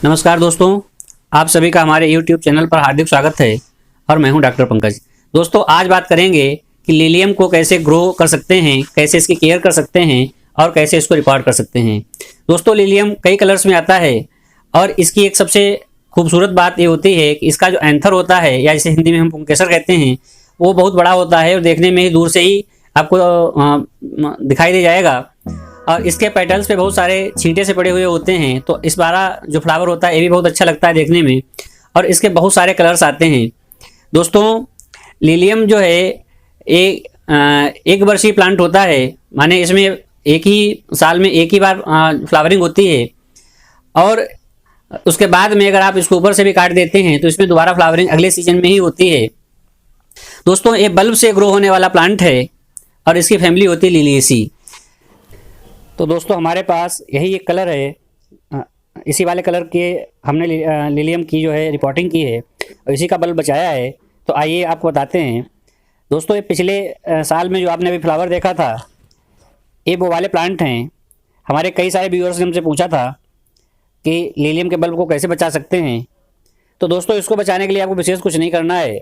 नमस्कार दोस्तों, आप सभी का हमारे YouTube चैनल पर हार्दिक स्वागत है और मैं हूं डॉक्टर पंकज। दोस्तों, आज बात करेंगे कि लिलियम को कैसे ग्रो कर सकते हैं, कैसे इसकी केयर कर सकते हैं और कैसे इसको रिकॉर्ड कर सकते हैं। दोस्तों, लिलियम कई कलर्स में आता है और इसकी एक सबसे खूबसूरत बात ये होती है कि इसका जो एंथर होता है या जिसे हिंदी में हम पुंकेसर कहते हैं, वो बहुत बड़ा होता है और देखने में ही दूर से ही आपको दिखाई दे जाएगा। और इसके पेटल्स पे बहुत सारे छींटे से पड़े हुए होते हैं, तो इस बारा जो फ्लावर होता है ये भी बहुत अच्छा लगता है देखने में और इसके बहुत सारे कलर्स आते हैं। दोस्तों, लिलियम जो है एक वर्षीय प्लांट होता है, माने इसमें एक ही साल में एक ही बार फ्लावरिंग होती है और उसके बाद में अगर आप इसको ऊपर से भी काट देते हैं तो इसमें दोबारा फ्लावरिंग अगले सीजन में ही होती है। दोस्तों, ये बल्ब से ग्रो होने वाला प्लांट है और इसकी फैमिली होती है लिलिएसी। तो दोस्तों, हमारे पास यही एक कलर है, इसी वाले कलर के हमने लिलियम की जो है रिपोर्टिंग की है और इसी का बल्ब बचाया है। तो आइए आपको बताते हैं। दोस्तों, ये पिछले साल में जो आपने अभी फ्लावर देखा था, ये वो वाले प्लांट हैं। हमारे कई सारे व्यूअर्स ने हमसे पूछा था कि लिलियम के बल्ब को कैसे बचा सकते हैं। तो दोस्तों, इसको बचाने के लिए आपको विशेष कुछ नहीं करना है,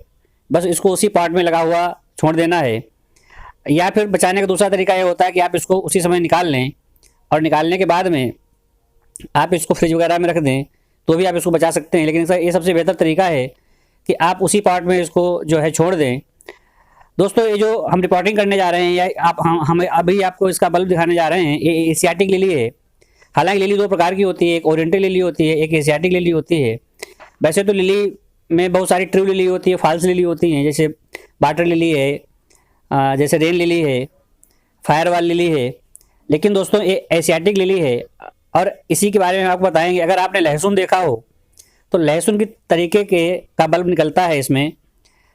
बस इसको उसी पार्ट में लगा हुआ छोड़ देना है। या फिर बचाने का दूसरा तरीका ये होता है कि आप इसको उसी समय निकाल लें और निकालने के बाद में आप इसको फ्रिज वगैरह में रख दें तो भी आप इसको बचा सकते हैं। लेकिन ये सबसे बेहतर तरीका है कि आप उसी पार्ट में इसको जो है छोड़ दें। दोस्तों, ये जो हम रिपोर्टिंग करने जा रहे हैं या हम अभी आपको इसका बल्ब दिखाने जा रहे हैं, ये एशियाटिक लिली है। हालांकि लिली दो प्रकार की होती है, एक ओरिएंटल लिली होती है, एक एशियाटिक लिली होती है। वैसे तो लिली में बहुत सारी ट्रू लिली होती है, फॉल्स लिली होती हैं, जैसे वाटर लिली है, जैसे रेन लिली है, फायरवॉल लिली है। लेकिन दोस्तों, ये एशियाटिक लिली है और इसी के बारे में आपको बताएंगे। अगर आपने लहसुन देखा हो तो लहसुन की तरीके का बल्ब निकलता है इसमें।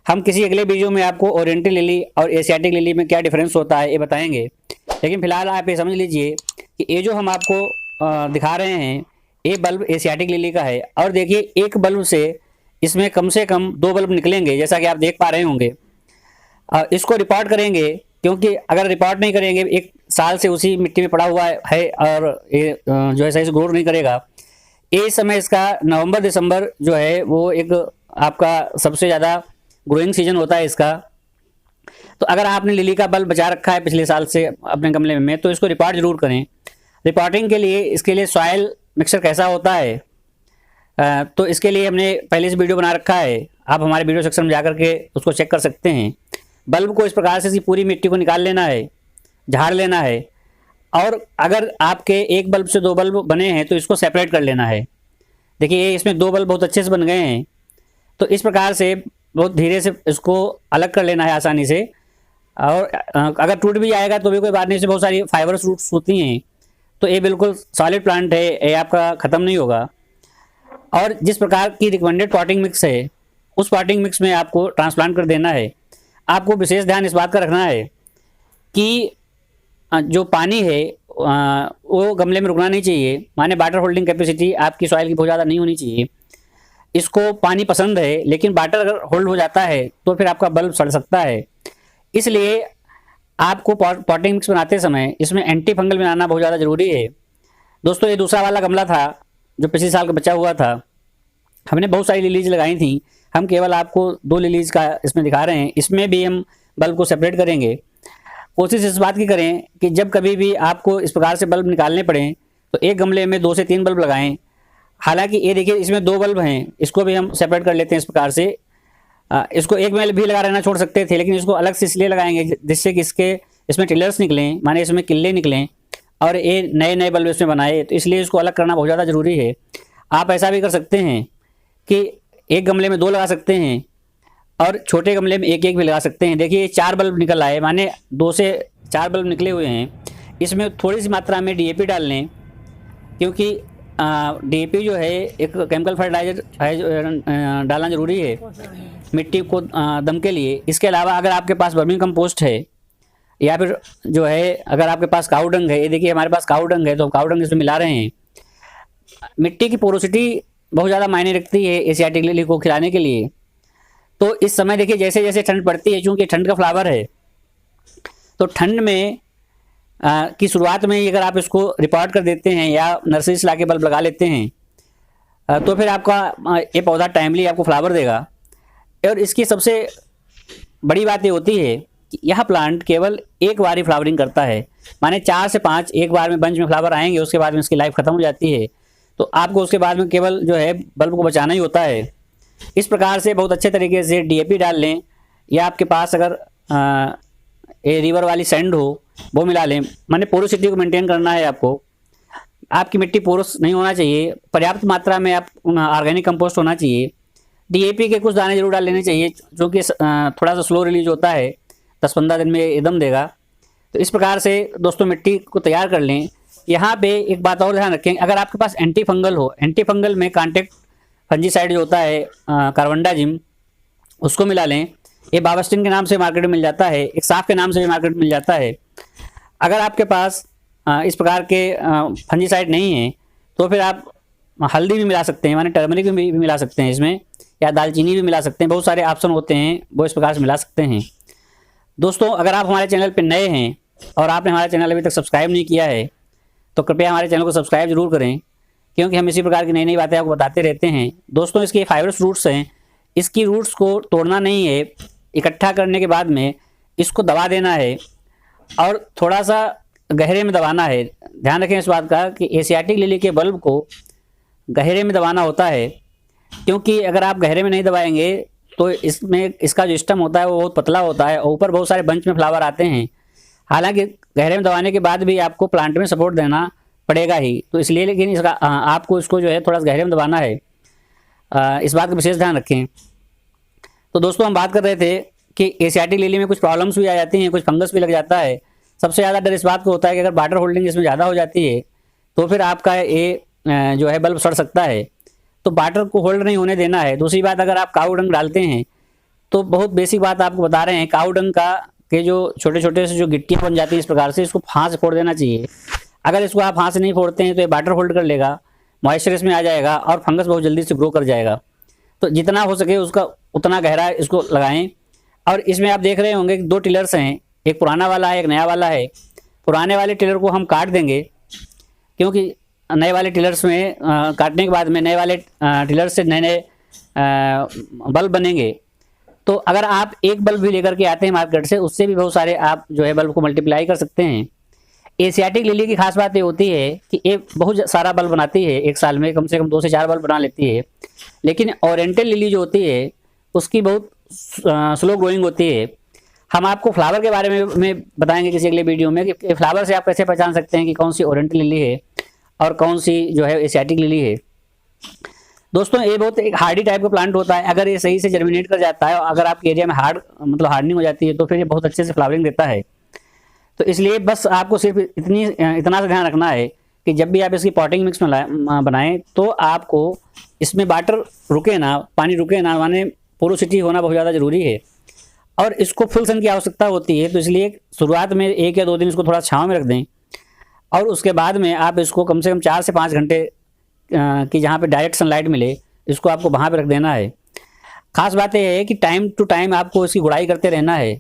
हम किसी अगले वीडियो में आपको ओरिएंटल लिली और एशियाटिक लिली में क्या डिफरेंस होता है ये बताएंगे। लेकिन फिलहाल आप ये समझ लीजिए कि ये जो हम आपको दिखा रहे हैं ये बल्ब एशियाटिक लिली का है। और देखिए, एक बल्ब से इसमें कम से कम 2 बल्ब निकलेंगे, जैसा कि आप देख पा रहे होंगे। इसको रिपोर्ट करेंगे, क्योंकि अगर रिपोर्ट नहीं करेंगे, एक साल से उसी मिट्टी में पड़ा हुआ है और ये जो है सही से ग्रो नहीं करेगा। इस समय इसका नवंबर दिसंबर जो है वो एक आपका सबसे ज़्यादा ग्रोइंग सीजन होता है इसका। तो अगर आपने लिली का बल्ब बचा रखा है पिछले साल से अपने गमले में, तो इसको रिपोर्ट जरूर करें। रिपोर्टिंग के लिए इसके लिए सॉइल मिक्सचर कैसा होता है, तो इसके लिए हमने पहले से वीडियो बना रखा है, आप हमारे वीडियो सेक्शन में जाकर के उसको चेक कर सकते हैं। बल्ब को इस प्रकार से पूरी मिट्टी को निकाल लेना है, झाड़ लेना है और अगर आपके एक बल्ब से 2 बल्ब बने हैं तो इसको सेपरेट कर लेना है। देखिए, इसमें 2 बल्ब बहुत अच्छे से बन गए हैं, तो इस प्रकार से बहुत धीरे से इसको अलग कर लेना है आसानी से। और अगर टूट भी जाएगा तो भी कोई बात नहीं, इसमें बहुत सारी फाइबर्स रूट्स होती हैं, तो ये बिल्कुल सॉलिड प्लांट है, ये आपका ख़त्म नहीं होगा। और जिस प्रकार की रिकमेंडेड पॉटिंग मिक्स है उस पॉटिंग मिक्स में आपको ट्रांसप्लांट कर देना है। आपको विशेष ध्यान इस बात का रखना है कि जो पानी है वो गमले में रुकना नहीं चाहिए, माने वाटर होल्डिंग कैपेसिटी आपकी सॉइल की बहुत ज़्यादा नहीं होनी चाहिए। इसको पानी पसंद है, लेकिन वाटर अगर होल्ड हो जाता है तो फिर आपका बल्ब सड़ सकता है। इसलिए आपको पॉटिंग मिक्स बनाते समय इसमें एंटी फंगल बनाना बहुत ज़्यादा ज़रूरी है। दोस्तों, ये दूसरा वाला गमला था जो पिछले साल का बचा हुआ था। हमने बहुत सारी लिलीज लगाई थी, हम केवल आपको 2 लिलीज का इसमें दिखा रहे हैं। इसमें भी हम बल्ब को सेपरेट करेंगे। कोशिश इस बात की करें कि जब कभी भी आपको इस प्रकार से बल्ब निकालने पड़े तो एक गमले में 2 से 3 बल्ब लगाएं। हालांकि ये देखिए, इसमें 2 बल्ब हैं, इसको भी हम सेपरेट कर लेते हैं इस प्रकार से। इसको एक में भी लगा रहना छोड़ सकते थे, लेकिन इसको अलग से इसलिए लगाएंगे जिससे कि इसमें टिलर्स निकलें, माने इसमें किल्ले निकलें और ये नए नए बल्ब इसमें बनाए, तो इसलिए इसको अलग करना बहुत ज़्यादा ज़रूरी है। आप ऐसा भी कर सकते हैं कि एक गमले में 2 लगा सकते हैं और छोटे गमले में एक एक भी लगा सकते हैं। देखिए, 4 बल्ब निकल आए, माने 2 से 4 बल्ब निकले हुए हैं। इसमें थोड़ी सी मात्रा में डीएपी डाल लें, क्योंकि डीएपी जो है एक केमिकल फर्टिलाइजर है, डालना ज़रूरी है मिट्टी को दम के लिए। इसके अलावा अगर आपके पास वर्मी कंपोस्ट है या फिर जो है अगर आपके पास काऊ डंग है, ये देखिए हमारे पास काऊ डंग है तो हम काऊ डंग इसमें मिला रहे हैं। मिट्टी की पोरोसिटी बहुत ज़्यादा मायने रखती है एशियाटिक लिली को खिलाने के लिए। तो इस समय देखिए, जैसे जैसे ठंड पड़ती है, चूँकि ठंड का फ्लावर है, तो ठंड में की शुरुआत में ही अगर आप इसको रिपोर्ट कर देते हैं या नर्सरी से लाके बल्ब लगा लेते हैं तो फिर आपका ये पौधा टाइमली आपको फ्लावर देगा। और इसकी सबसे बड़ी बात ये होती है कि यह प्लांट केवल एक बार ही फ्लावरिंग करता है, माने 4 से 5 एक बार में बंच में फ्लावर आएंगे, उसके बाद में इसकी लाइफ खत्म हो जाती है। तो आपको उसके बाद में केवल जो है बल्ब को बचाना ही होता है। इस प्रकार से बहुत अच्छे तरीके से डीएपी डाल लें, या आपके पास अगर ये रिवर वाली सैंड हो वो मिला लें। माने पोरोसिटी को मेंटेन करना है आपको, आपकी मिट्टी पोरस नहीं होना चाहिए, पर्याप्त मात्रा में आप ऑर्गेनिक कंपोस्ट होना चाहिए। डीएपी के कुछ दाने जरूर डाल लेने चाहिए, जो कि थोड़ा सा स्लो रिलीज होता है, 10-15 दिन में एकदम देगा। तो इस प्रकार से दोस्तों मिट्टी को तैयार कर लें। यहाँ पे एक बात और ध्यान रखें, अगर आपके पास एंटी फंगल हो, एंटी फंगल में कॉन्टैक्ट फंजीसाइड जो होता है कार्बनडाजिम, उसको मिला लें। ये बावस्टिन के नाम से मार्केट में मिल जाता है, एक साफ के नाम से भी मार्केट में मिल जाता है। अगर आपके पास इस प्रकार के फंजीसाइड नहीं है तो फिर आप हल्दी भी मिला सकते हैं, माने टर्मरिक भी मिला सकते हैं इसमें, या दालचीनी भी मिला सकते हैं। बहुत सारे ऑप्शन होते हैं, वो इस प्रकार से मिला सकते हैं। दोस्तों अगर आप हमारे चैनल पर नए हैं और आपने हमारा चैनल अभी तक सब्सक्राइब नहीं किया है तो कृपया हमारे चैनल को सब्सक्राइब जरूर करें, क्योंकि हम इसी प्रकार की नई नई बातें आपको बताते रहते हैं। दोस्तों इसके फाइबरस रूट्स हैं, इसकी रूट्स को तोड़ना नहीं है, इकट्ठा करने के बाद में इसको दबा देना है और थोड़ा सा गहरे में दबाना है। ध्यान रखें इस बात का कि एशियाटिक लिली के बल्ब को गहरे में दबाना होता है, क्योंकि अगर आप गहरे में नहीं दबाएंगे तो इसमें इसका जो स्टम होता है वो बहुत पतला होता है और ऊपर बहुत सारे बंच में फ्लावर आते हैं। हालांकि गहरे में दबाने के बाद भी आपको प्लांट में सपोर्ट देना पड़ेगा ही, तो इसलिए लेकिन इसका आपको इसको जो है थोड़ा सा गहरे में दबाना है। इस बात का विशेष ध्यान रखें। तो दोस्तों हम बात कर रहे थे कि एशियाटिक लिली में कुछ प्रॉब्लम्स भी आ जाती हैं, कुछ फंगस भी लग जाता है। सबसे ज़्यादा डर इस बात को होता है कि अगर वाटर होल्डिंग इसमें ज़्यादा हो जाती है तो फिर आपका ये जो है बल्ब सड़ सकता है, तो वाटर को होल्ड नहीं होने देना है। दूसरी बात, अगर आप काऊ डंग डालते हैं तो बहुत बेसिक बात आपको बता रहे हैं, काऊ डंग का के जो छोटे छोटे से जो गिट्टियाँ बन जाती हैं इस प्रकार से, इसको हाथ से फोड़ देना चाहिए। अगर इसको आप हाथ से नहीं फोड़ते हैं तो ये वाटर होल्ड कर लेगा, मॉइस्चर इसमें आ जाएगा और फंगस बहुत जल्दी से ग्रो कर जाएगा। तो जितना हो सके उसका उतना गहरा इसको लगाएं। और इसमें आप देख रहे होंगे कि 2 टिलर्स हैं, एक पुराना वाला है, एक नया वाला है। पुराने वाले टिलर को हम काट देंगे, क्योंकि नए वाले टिलर्स में काटने के बाद में नए वाले टिलर से नए नए बल्ब बनेंगे। तो अगर आप एक बल्ब भी लेकर के आते हैं मार्केट से, उससे भी बहुत सारे आप जो है बल्ब को मल्टीप्लाई कर सकते हैं। एशियाटिक लिली की खास बात ये होती है कि ये बहुत सारा बल्ब बनाती है, एक साल में कम से कम 2 से 4 बल्ब बना लेती है। लेकिन ओरिएंटल लिली जो होती है उसकी बहुत स्लो ग्रोइंग होती है। हम आपको फ्लावर के बारे में बताएंगे किसी अगले वीडियो में कि फ्लावर से आप कैसे पहचान सकते हैं कि कौन सी ओरिएंटल लिली है और कौन सी जो है एशियाटिक लिली है। दोस्तों ये बहुत एक हार्डी टाइप का प्लांट होता है, अगर ये सही से जर्मिनेट कर जाता है और अगर आपके एरिया में हार्डनिंग हो जाती है तो फिर ये बहुत अच्छे से फ्लावरिंग देता है। तो इसलिए बस आपको सिर्फ इतना सा ध्यान रखना है कि जब भी आप इसकी पॉटिंग मिक्स में बनाएं तो आपको इसमें वाटर रुके ना, पानी रुके ना, माने पोरोसिटी होना बहुत ज़्यादा ज़रूरी है। और इसको फुल सन की आवश्यकता होती है, तो इसलिए शुरुआत में 1 या 2 दिन इसको थोड़ा छाँव में रख दें और उसके बाद में आप इसको कम से कम 4 से 5 घंटे कि जहाँ पे डायरेक्ट सनलाइट मिले इसको आपको वहाँ पे रख देना है। खास बात यह है कि टाइम टू टाइम आपको इसकी गुड़ाई करते रहना है,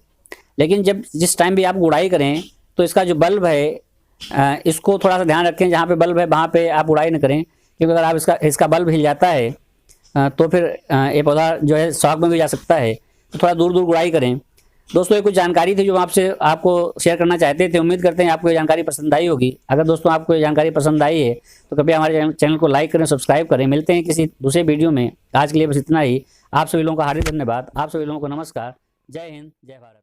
लेकिन जिस टाइम भी आप गुड़ाई करें तो इसका जो बल्ब है इसको थोड़ा सा ध्यान रखें, जहाँ पे बल्ब है वहाँ पे आप गुड़ाई न करें, क्योंकि अगर आप इसका बल्ब हिल जाता है तो फिर ये पौधा जो है शॉक में भी जा सकता है। तो थोड़ा दूर दूर गुड़ाई करें। दोस्तों ये कुछ जानकारी थी जो आपको शेयर करना चाहते थे। उम्मीद करते हैं आपको ये जानकारी पसंद आई होगी। अगर दोस्तों आपको ये जानकारी पसंद आई है तो कृपया हमारे चैनल को लाइक करें, सब्सक्राइब करें। मिलते हैं किसी दूसरे वीडियो में। आज के लिए बस इतना ही। आप सभी लोगों का हार्दिक धन्यवाद। आप सभी लोगों को नमस्कार। जय हिंद, जय भारत।